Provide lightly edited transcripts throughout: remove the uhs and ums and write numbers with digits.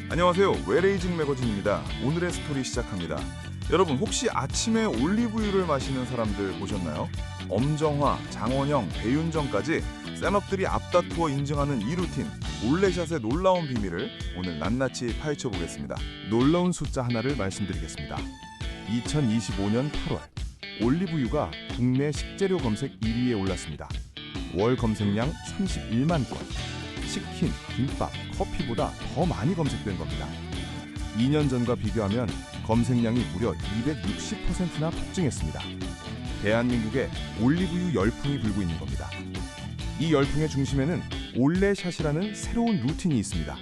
안녕하세요. 웰에이징 매거진입니다. 오늘의 스토리 시작합니다. 여러분 혹시 아침에 올리브유를 마시는 사람들 보셨나요? 엄정화, 장원영, 배윤정까지 셋업들이 앞다투어 인증하는 이 루틴, 올레샷의 놀라운 비밀을 오늘 낱낱이 파헤쳐 보겠습니다. 놀라운 숫자 하나를 말씀드리겠습니다. 2025년 8월 올리브유가 국내 식재료 검색 1위에 올랐습니다. 월 검색량 31만 건. 치킨, 김밥, 커피보다 더 많이 검색된 겁니다. 2년 전과 비교하면 검색량이 무려 260%나 폭증했습니다. 대한민국에 올리브유 열풍이 불고 있는 겁니다. 이 열풍의 중심에는 올레샷이라는 새로운 루틴이 있습니다.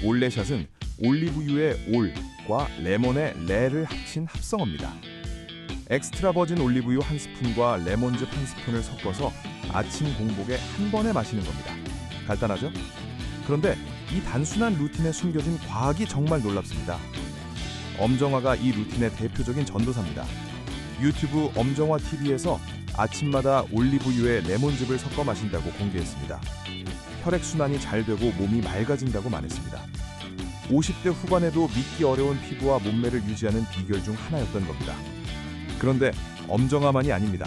올레샷은 올리브유의 올과 레몬의 레를 합친 합성어입니다. 엑스트라 버진 올리브유 한 스푼과 레몬즙 한 스푼을 섞어서 아침 공복에 한 번에 마시는 겁니다. 간단하죠? 그런데 이 단순한 루틴에 숨겨진 과학이 정말 놀랍습니다. 엄정화가 이 루틴의 대표적인 전도사입니다. 유튜브 엄정화TV에서 아침마다 올리브유에 레몬즙을 섞어 마신다고 공개했습니다. 혈액순환이 잘 되고 몸이 맑아진다고 말했습니다. 50대 후반에도 믿기 어려운 피부와 몸매를 유지하는 비결 중 하나였던 겁니다. 그런데 엄정화만이 아닙니다.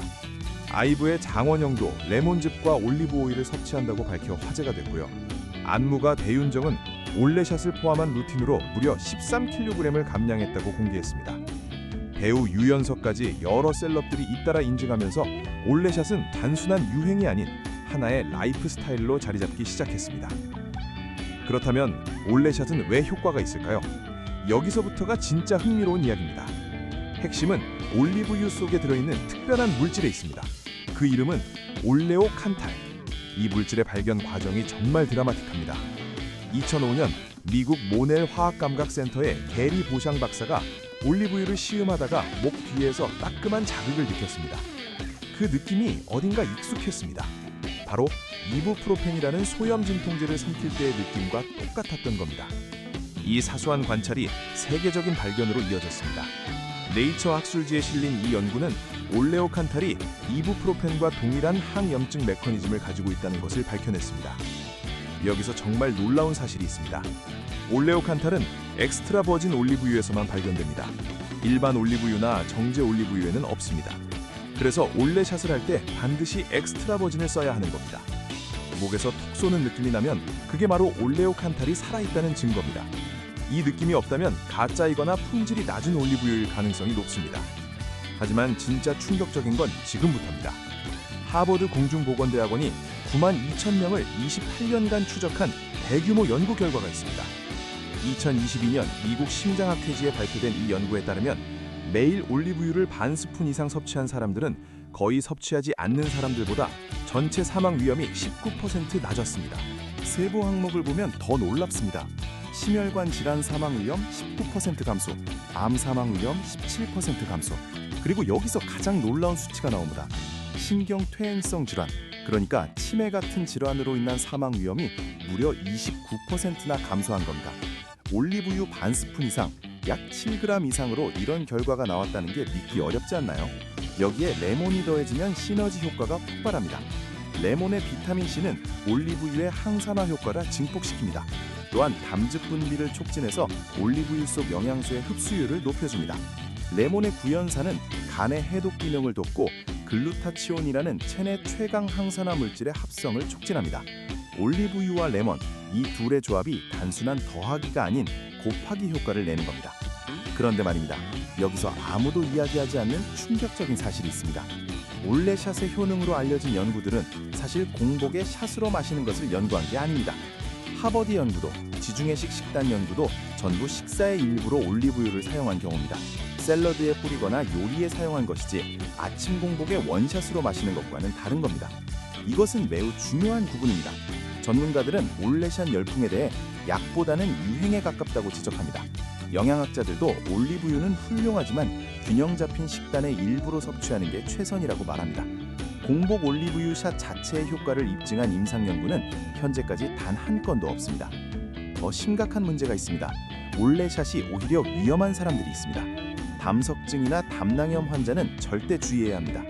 아이브의 장원영도 레몬즙과 올리브 오일을 섭취한다고 밝혀 화제가 됐고요. 안무가 배윤정은 올레샷을 포함한 루틴으로 무려 13kg을 감량했다고 공개했습니다. 배우 유연석까지 여러 셀럽들이 잇따라 인증하면서 올레샷은 단순한 유행이 아닌 하나의 라이프 스타일로 자리 잡기 시작했습니다. 그렇다면 올레샷은 왜 효과가 있을까요? 여기서부터가 진짜 흥미로운 이야기입니다. 핵심은 올리브유 속에 들어있는 특별한 물질에 있습니다. 그 이름은 올레오칸탈. 이 물질의 발견 과정이 정말 드라마틱합니다. 2005년 미국 모넬 화학감각센터의 게리 보샹 박사가 올리브유를 시음하다가 목 뒤에서 따끔한 자극을 느꼈습니다. 그 느낌이 어딘가 익숙했습니다. 바로 이부프로펜이라는 소염 진통제를 삼킬 때의 느낌과 똑같았던 겁니다. 이 사소한 관찰이 세계적인 발견으로 이어졌습니다. 네이처 학술지에 실린 이 연구는 올레오칸탈이 이부프로펜과 동일한 항염증 메커니즘을 가지고 있다는 것을 밝혀냈습니다. 여기서 정말 놀라운 사실이 있습니다. 올레오칸탈은 엑스트라 버진 올리브유에서만 발견됩니다. 일반 올리브유나 정제 올리브유에는 없습니다. 그래서 올레샷을 할 때 반드시 엑스트라 버진을 써야 하는 겁니다. 목에서 톡 쏘는 느낌이 나면 그게 바로 올레오칸탈이 살아있다는 증거입니다. 이 느낌이 없다면 가짜이거나 품질이 낮은 올리브유일 가능성이 높습니다. 하지만 진짜 충격적인 건 지금부터입니다. 하버드 공중보건대학원이 9만 2천 명을 28년간 추적한 대규모 연구 결과가 있습니다. 2022년 미국 심장학회지에 발표된 이 연구에 따르면 매일 올리브유를 반 스푼 이상 섭취한 사람들은 거의 섭취하지 않는 사람들보다 전체 사망 위험이 19% 낮았습니다. 세부 항목을 보면 더 놀랍습니다. 심혈관 질환 사망 위험 19% 감소, 암 사망 위험 17% 감소, 그리고 여기서 가장 놀라운 수치가 나옵니다. 신경퇴행성 질환, 그러니까 치매 같은 질환으로 인한 사망 위험이 무려 29%나 감소한 겁니다. 올리브유 반 스푼 이상, 약 7g 이상으로 이런 결과가 나왔다는 게 믿기 어렵지 않나요? 여기에 레몬이 더해지면 시너지 효과가 폭발합니다. 레몬의 비타민C는 올리브유의 항산화 효과를 증폭시킵니다. 또한 담즙 분비를 촉진해서 올리브유 속 영양소의 흡수율을 높여줍니다. 레몬의 구연산은 간의 해독 기능을 돕고 글루타치온이라는 체내 최강 항산화 물질의 합성을 촉진합니다. 올리브유와 레몬, 이 둘의 조합이 단순한 더하기가 아닌 곱하기 효과를 내는 겁니다. 그런데 말입니다. 여기서 아무도 이야기하지 않는 충격적인 사실이 있습니다. 올레샷의 효능으로 알려진 연구들은 사실 공복에 샷으로 마시는 것을 연구한 게 아닙니다. 하버드 연구도 지중해식 식단 연구도 전부 식사의 일부로 올리브유를 사용한 경우입니다. 샐러드에 뿌리거나 요리에 사용한 것이지 아침 공복에 원샷으로 마시는 것과는 다른 겁니다. 이것은 매우 중요한 부분입니다. 전문가들은 올레샷 열풍에 대해 약보다는 유행에 가깝다고 지적합니다. 영양학자들도 올리브유는 훌륭하지만 균형 잡힌 식단의 일부로 섭취하는 게 최선이라고 말합니다. 공복 올리브유 샷 자체의 효과를 입증한 임상 연구는 현재까지 단 한 건도 없습니다. 더 심각한 문제가 있습니다. 올레샷이 오히려 위험한 사람들이 있습니다. 담석증이나 담낭염 환자는 절대 주의해야 합니다.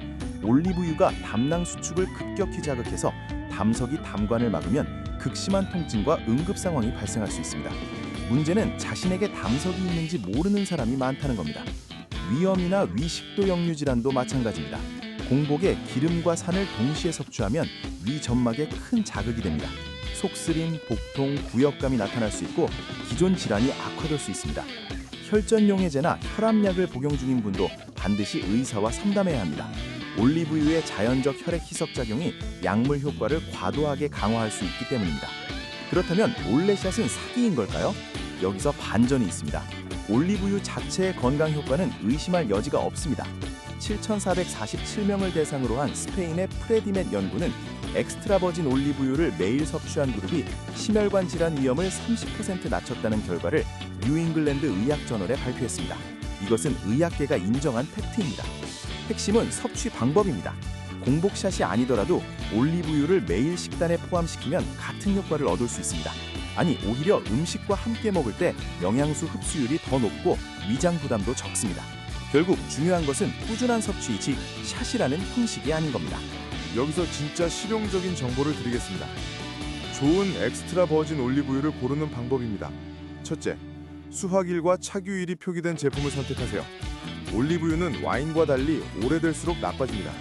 올리브유가 담낭 수축을 급격히 자극해서 담석이 담관을 막으면 극심한 통증과 응급 상황이 발생할 수 있습니다. 문제는 자신에게 담석이 있는지 모르는 사람이 많다는 겁니다. 위염이나 위식도 역류 질환도 마찬가지입니다. 공복에 기름과 산을 동시에 섭취하면 위 점막에 큰 자극이 됩니다. 속쓰림, 복통, 구역감이 나타날 수 있고 기존 질환이 악화될 수 있습니다. 혈전용해제나 혈압약을 복용 중인 분도 반드시 의사와 상담해야 합니다. 올리브유의 자연적 혈액 희석 작용이 약물 효과를 과도하게 강화할 수 있기 때문입니다. 그렇다면 올레샷은 사기인 걸까요? 여기서 반전이 있습니다. 올리브유 자체의 건강 효과는 의심할 여지가 없습니다. 7,447명을 대상으로 한 스페인의 프레디멧 연구는 엑스트라 버진 올리브유를 매일 섭취한 그룹이 심혈관 질환 위험을 30% 낮췄다는 결과를 뉴잉글랜드 의학저널에 발표했습니다. 이것은 의학계가 인정한 팩트입니다. 핵심은 섭취 방법입니다. 공복샷이 아니더라도 올리브유를 매일 식단에 포함시키면 같은 효과를 얻을 수 있습니다. 아니, 오히려 음식과 함께 먹을 때 영양소 흡수율이 더 높고 위장 부담도 적습니다. 결국 중요한 것은 꾸준한 섭취이지 샷이라는 형식이 아닌 겁니다. 여기서 진짜 실용적인 정보를 드리겠습니다. 좋은 엑스트라 버진 올리브유를 고르는 방법입니다. 첫째, 수확일과 착유일이 표기된 제품을 선택하세요. 올리브유는 와인과 달리 오래될수록 나빠집니다.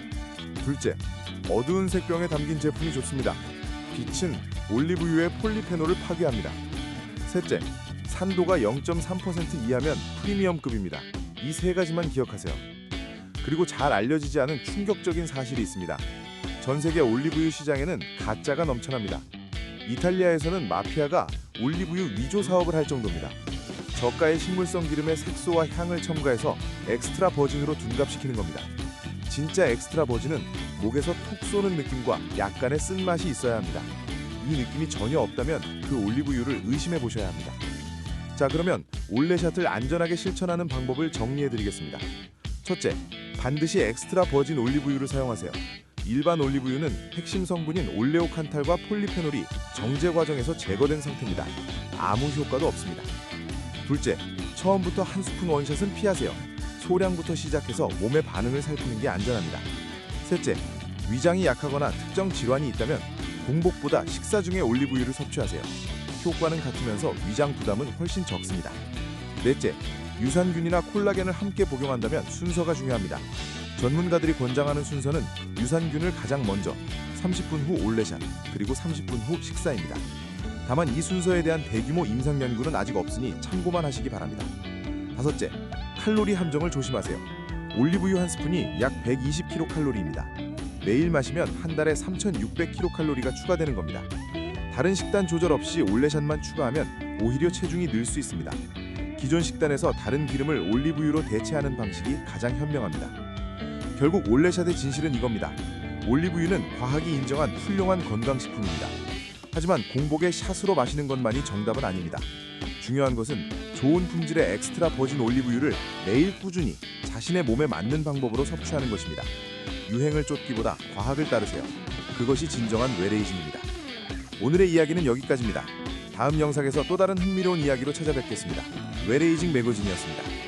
둘째, 어두운 색병에 담긴 제품이 좋습니다. 빛은 올리브유의 폴리페놀을 파괴합니다. 셋째, 산도가 0.3% 이하면 프리미엄급입니다. 이 세 가지만 기억하세요. 그리고 잘 알려지지 않은 충격적인 사실이 있습니다. 전 세계 올리브유 시장에는 가짜가 넘쳐납니다. 이탈리아에서는 마피아가 올리브유 위조 사업을 할 정도입니다. 저가의 식물성 기름에 색소와 향을 첨가해서 엑스트라 버진으로 둔갑시키는 겁니다. 진짜 엑스트라 버진은 목에서 톡 쏘는 느낌과 약간의 쓴맛이 있어야 합니다. 이 느낌이 전혀 없다면 그 올리브유를 의심해 보셔야 합니다. 자, 그러면 올레샷을 안전하게 실천하는 방법을 정리해 드리겠습니다. 첫째, 반드시 엑스트라 버진 올리브유를 사용하세요. 일반 올리브유는 핵심 성분인 올레오칸탈과 폴리페놀이 정제 과정에서 제거된 상태입니다. 아무 효과도 없습니다. 둘째, 처음부터 한 스푼 원샷은 피하세요. 소량부터 시작해서 몸의 반응을 살피는 게 안전합니다. 셋째, 위장이 약하거나 특정 질환이 있다면 공복보다 식사 중에 올리브유를 섭취하세요. 효과는 같으면서 위장 부담은 훨씬 적습니다. 넷째, 유산균이나 콜라겐을 함께 복용한다면 순서가 중요합니다. 전문가들이 권장하는 순서는 유산균을 가장 먼저, 30분 후 올레샷, 그리고 30분 후 식사입니다. 다만 이 순서에 대한 대규모 임상 연구는 아직 없으니 참고만 하시기 바랍니다. 다섯째, 칼로리 함정을 조심하세요. 올리브유 한 스푼이 약 120kcal입니다. 매일 마시면 한 달에 3,600kcal가 추가되는 겁니다. 다른 식단 조절 없이 올레샷만 추가하면 오히려 체중이 늘 수 있습니다. 기존 식단에서 다른 기름을 올리브유로 대체하는 방식이 가장 현명합니다. 결국 올레샷의 진실은 이겁니다. 올리브유는 과학이 인정한 훌륭한 건강식품입니다. 하지만 공복에 샷으로 마시는 것만이 정답은 아닙니다. 중요한 것은 좋은 품질의 엑스트라 버진 올리브유를 매일 꾸준히 자신의 몸에 맞는 방법으로 섭취하는 것입니다. 유행을 쫓기보다 과학을 따르세요. 그것이 진정한 웨레이징입니다. 오늘의 이야기는 여기까지입니다. 다음 영상에서 또 다른 흥미로운 이야기로 찾아뵙겠습니다. 웨레이징 매거진이었습니다.